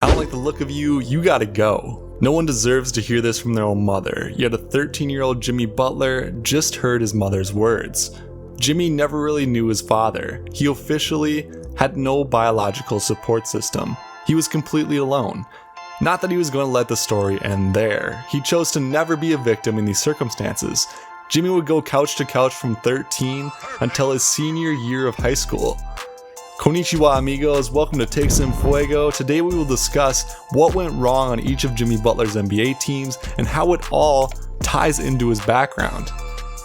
I don't like the look of you, you gotta go. No one deserves to hear this from their own mother, yet a 13-year-old Jimmy Butler just heard his mother's words. Jimmy never really knew his father. He officially had no biological support system. He was completely alone. Not that he was going to let the story end there. He chose to never be a victim in these circumstances. Jimmy would go couch to couch from 13 until his senior year of high school. Konnichiwa amigos, welcome to Take Some Fuego. Today we will discuss what went wrong on each of Jimmy Butler's NBA teams and how it all ties into his background.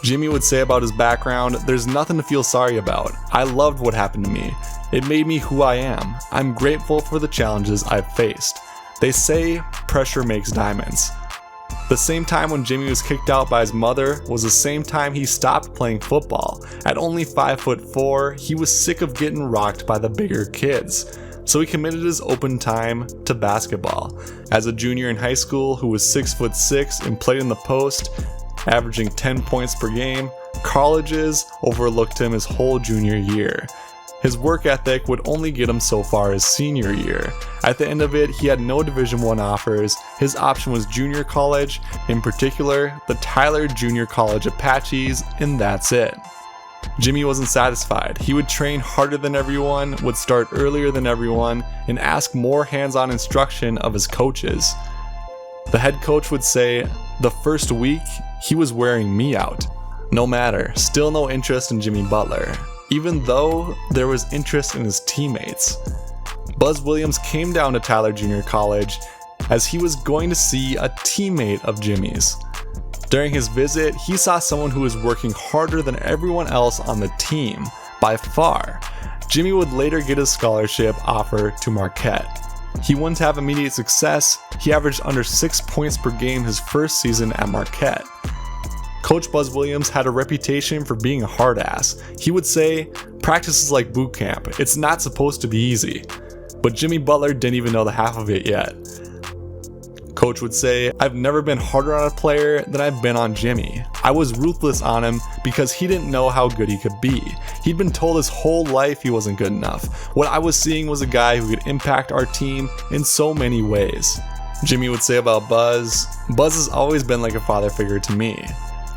Jimmy would say about his background, "There's nothing to feel sorry about. I loved what happened to me. It made me who I am. I'm grateful for the challenges I've faced. They say pressure makes diamonds." The same time when Jimmy was kicked out by his mother was the same time he stopped playing football. At only 5'4", he was sick of getting rocked by the bigger kids. So he committed his open time to basketball. As a junior in high school who was 6'6" and played in the post, averaging 10 points per game, colleges overlooked him his whole junior year. His work ethic would only get him so far his senior year. At the end of it, he had no Division I offers. His option was junior college, in particular, the Tyler Junior College Apaches, and that's it. Jimmy wasn't satisfied. He would train harder than everyone, would start earlier than everyone, and ask more hands-on instruction of his coaches. The head coach would say, "The first week, he was wearing me out." No matter, still no interest in Jimmy Butler, even though there was interest in his teammates. Buzz Williams came down to Tyler Junior College as he was going to see a teammate of Jimmy's. During his visit, he saw someone who was working harder than everyone else on the team, by far. Jimmy would later get a scholarship offer to Marquette. He wouldn't have immediate success. He averaged under 6 points per game his first season at Marquette. Coach Buzz Williams had a reputation for being a hard ass. He would say, "Practice is like boot camp. It's not supposed to be easy." But Jimmy Butler didn't even know the half of it yet. Coach would say, "I've never been harder on a player than I've been on Jimmy. I was ruthless on him because he didn't know how good he could be. He'd been told his whole life he wasn't good enough. What I was seeing was a guy who could impact our team in so many ways." Jimmy would say about Buzz, "Buzz has always been like a father figure to me,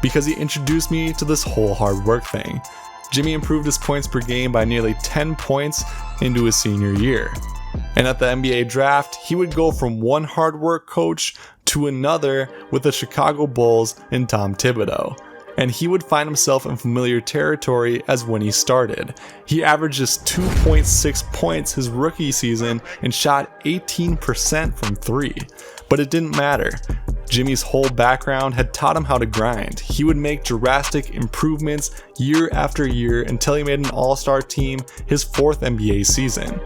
because he introduced me to this whole hard work thing." Jimmy improved his points per game by nearly 10 points into his senior year. And at the NBA draft, he would go from one hard work coach to another with the Chicago Bulls and Tom Thibadeou. And he would find himself in familiar territory as when he started. He averaged just 2.6 points his rookie season and shot 18% from three. But it didn't matter. Jimmy's whole background had taught him how to grind. He would make drastic improvements year after year until he made an all-star team his fourth NBA season.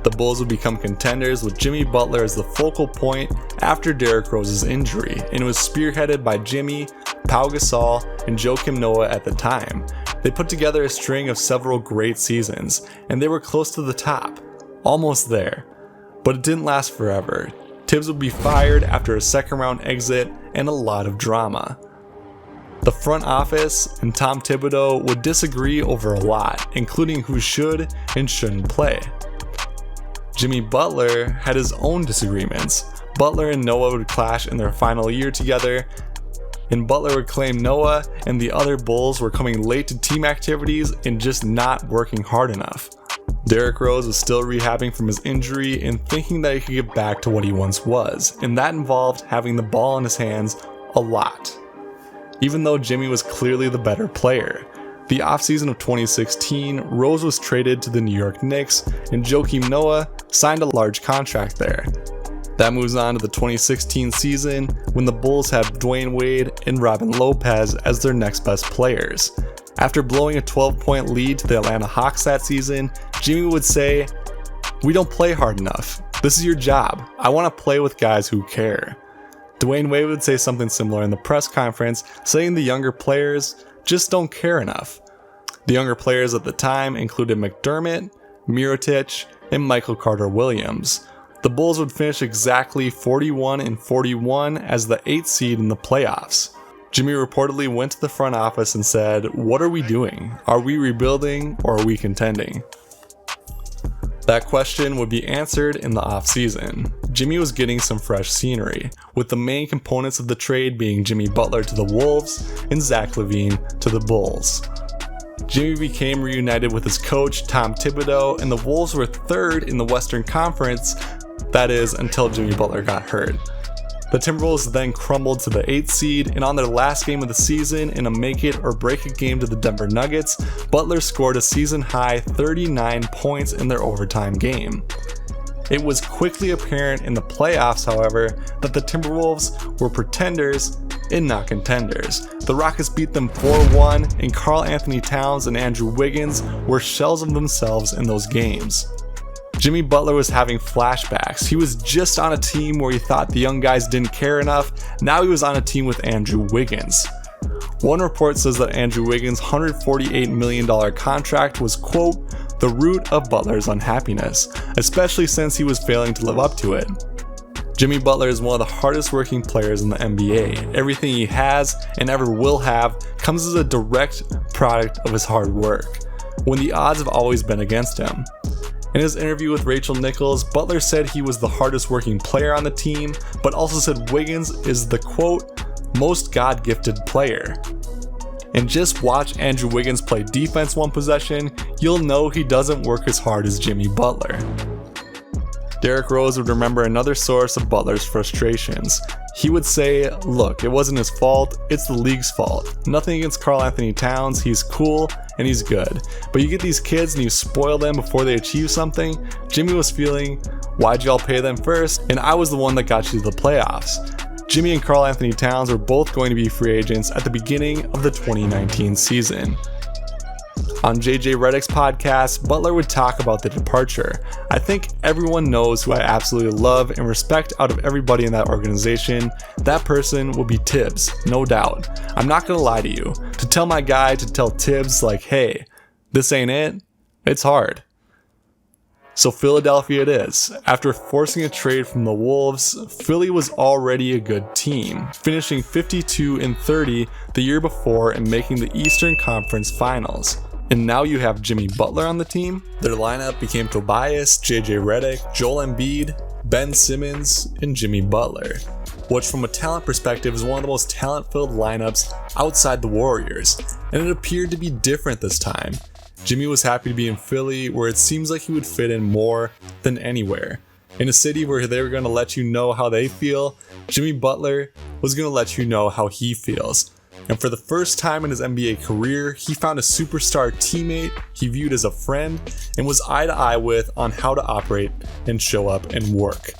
The Bulls would become contenders with Jimmy Butler as the focal point after Derrick Rose's injury, and it was spearheaded by Jimmy, Pau Gasol, and Joakim Noah at the time. They put together a string of several great seasons, and they were close to the top. Almost there. But it didn't last forever. Tibbs would be fired after a second-round exit and a lot of drama. The front office and Tom Thibadeou would disagree over a lot, including who should and shouldn't play. Jimmy Butler had his own disagreements. Butler and Noah would clash in their final year together, and Butler would claim Noah and the other Bulls were coming late to team activities and just not working hard enough. Derrick Rose was still rehabbing from his injury and thinking that he could get back to what he once was, and that involved having the ball in his hands a lot. Even though Jimmy was clearly the better player. The offseason of 2016, Rose was traded to the New York Knicks, and Joakim Noah signed a large contract there. That moves on to the 2016 season when the Bulls had Dwayne Wade and Robin Lopez as their next best players. After blowing a 12-point lead to the Atlanta Hawks that season, Jimmy would say, "We don't play hard enough. This is your job. I want to play with guys who care." Dwayne Wade would say something similar in the press conference, saying the younger players just don't care enough. The younger players at the time included McDermott, Mirotic, and Michael Carter-Williams. The Bulls would finish exactly 41-41 as the 8th seed in the playoffs. Jimmy reportedly went to the front office and said, "What are we doing? Are we rebuilding or are we contending?" That question would be answered in the offseason. Jimmy was getting some fresh scenery, with the main components of the trade being Jimmy Butler to the Wolves and Zach LaVine to the Bulls. Jimmy became reunited with his coach, Tom Thibadeou, and the Wolves were third in the Western Conference, that is, until Jimmy Butler got hurt. The Timberwolves then crumbled to the 8th seed, and on their last game of the season, in a make-it-or-break-it game to the Denver Nuggets, Butler scored a season-high 39 points in their overtime game. It was quickly apparent in the playoffs, however, that the Timberwolves were pretenders and not contenders. The Rockets beat them 4-1, and Karl Anthony Towns and Andrew Wiggins were shells of themselves in those games. Jimmy Butler was having flashbacks. He was just on a team where he thought the young guys didn't care enough. Now he was on a team with Andrew Wiggins. One report says that Andrew Wiggins' $148 million contract was, quote, the root of Butler's unhappiness, especially since he was failing to live up to it. Jimmy Butler is one of the hardest working players in the NBA. Everything he has and ever will have comes as a direct product of his hard work, when the odds have always been against him. In his interview with Rachel Nichols, Butler said he was the hardest working player on the team, but also said Wiggins is the, quote, most God-gifted player. And just watch Andrew Wiggins play defense one possession, you'll know he doesn't work as hard as Jimmy Butler. Derrick Rose would remember another source of Butler's frustrations. He would say, look, it wasn't his fault, it's the league's fault. Nothing against Karl Anthony Towns, he's cool and he's good. But you get these kids and you spoil them before they achieve something. Jimmy was feeling, why'd y'all pay them first? And I was the one that got you to the playoffs. Jimmy and Karl Anthony Towns were both going to be free agents at the beginning of the 2019 season. On JJ Redick's podcast, Butler would talk about the departure. I think everyone knows who I absolutely love and respect out of everybody in that organization. That person will be Tibbs, no doubt. I'm not gonna lie to you. To tell my guy to tell Tibbs like, hey, this ain't it, it's hard. So Philadelphia it is. After forcing a trade from the Wolves, Philly was already a good team, finishing 52-30 the year before and making the Eastern Conference Finals. And now you have Jimmy Butler on the team. Their lineup became Tobias, JJ Redick, Joel Embiid, Ben Simmons, and Jimmy Butler, which from a talent perspective is one of the most talent-filled lineups outside the Warriors, and it appeared to be different this time. Jimmy was happy to be in Philly, where it seems like he would fit in more than anywhere. In a city where they were going to let you know how they feel, Jimmy Butler was going to let you know how he feels. And for the first time in his NBA career, he found a superstar teammate he viewed as a friend and was eye to eye with on how to operate and show up and work.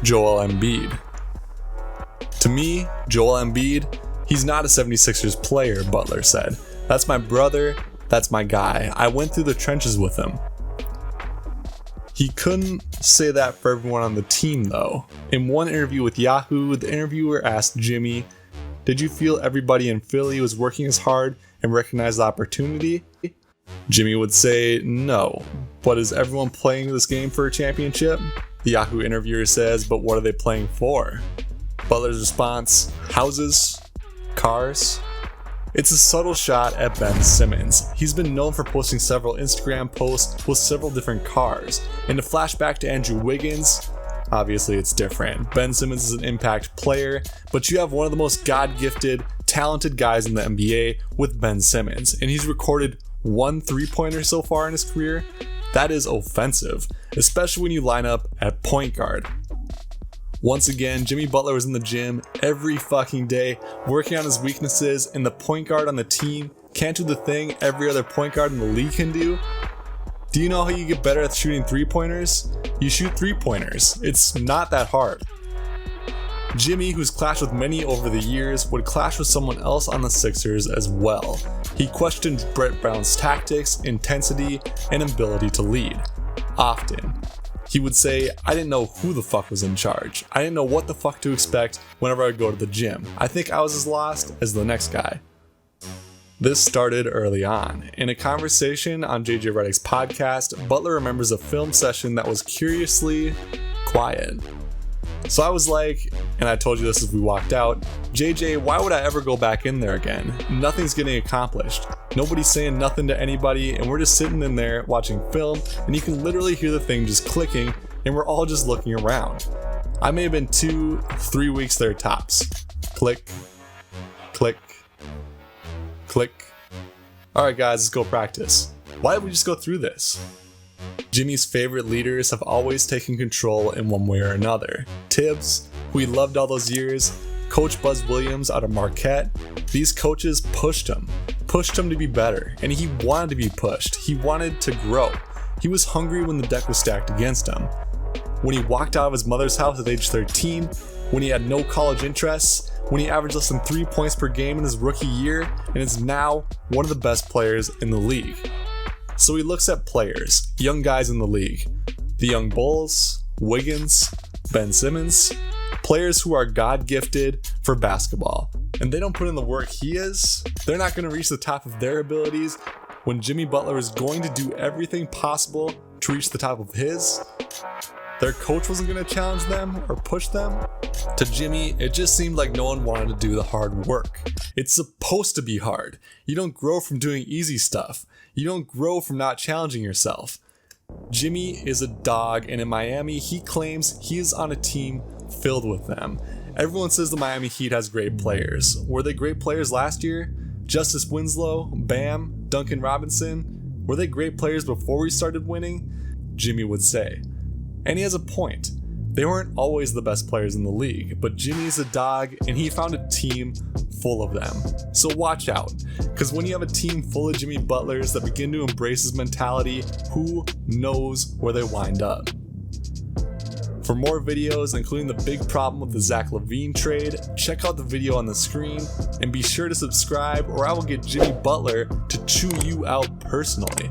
Joel Embiid. To me, Joel Embiid, he's not a 76ers player, Butler said. That's my brother, that's my guy. I went through the trenches with him. He couldn't say that for everyone on the team though. In one interview with Yahoo, the interviewer asked Jimmy, did you feel everybody in Philly was working as hard and recognized the opportunity? Jimmy would say no, but is everyone playing this game for a championship? The Yahoo interviewer says, but what are they playing for? Butler's response, houses, cars. It's a subtle shot at Ben Simmons. He's been known for posting several Instagram posts with several different cars. And to flashback to Andrew Wiggins, obviously it's different. Ben Simmons is an impact player, but you have one of the most God-gifted, talented guys in the NBA with Ben Simmons, and he's recorded 1 3-pointer so far in his career. That is offensive, especially when you line up at point guard. Once again, Jimmy Butler was in the gym every fucking day, working on his weaknesses, and the point guard on the team can't do the thing every other point guard in the league can do. Do you know how you get better at shooting 3-pointers? You shoot 3-pointers. It's not that hard. Jimmy, who's clashed with many over the years, would clash with someone else on the Sixers as well. He questioned Brett Brown's tactics, intensity, and ability to lead. Often. He would say, I didn't know who the fuck was in charge. I didn't know what the fuck to expect whenever I go to the gym. I think I was as lost as the next guy. This started early on. In a conversation on JJ Redick's podcast, Butler remembers a film session that was curiously quiet. So I was like, and I told you this as we walked out, JJ, why would I ever go back in there again? Nothing's getting accomplished. Nobody's saying nothing to anybody, and we're just sitting in there watching film, and you can literally hear the thing just clicking, and we're all just looking around. I may have been 2-3 weeks there tops. Click, click, click. Alright guys, let's go practice. Why don't we just go through this? Jimmy's favorite leaders have always taken control in one way or another. Tibbs, who he loved all those years, Coach Buzz Williams out of Marquette. These coaches pushed him to be better, and he wanted to be pushed. He wanted to grow. He was hungry when the deck was stacked against him. When he walked out of his mother's house at age 13, when he had no college interests, when he averaged less than 3 points per game in his rookie year, and is now one of the best players in the league. So he looks at players, young guys in the league. The young Bulls, Wiggins, Ben Simmons, players who are God-gifted for basketball. And they don't put in the work he is, they're not going to reach the top of their abilities when Jimmy Butler is going to do everything possible to reach the top of his. Their coach wasn't going to challenge them or push them. To Jimmy, it just seemed like no one wanted to do the hard work. It's supposed to be hard. You don't grow from doing easy stuff. You don't grow from not challenging yourself. Jimmy is a dog, and in Miami, he claims he is on a team filled with them. Everyone says the Miami Heat has great players. Were they great players last year? Justice Winslow, Bam, Duncan Robinson, were they great players before we started winning? Jimmy would say. And he has a point. They weren't always the best players in the league, but Jimmy's a dog, and he found a team full of them. So watch out, because when you have a team full of Jimmy Butlers that begin to embrace his mentality, who knows where they wind up? For more videos, including the big problem with the Zach LaVine trade, check out the video on the screen, and be sure to subscribe or I will get Jimmy Butler to chew you out personally.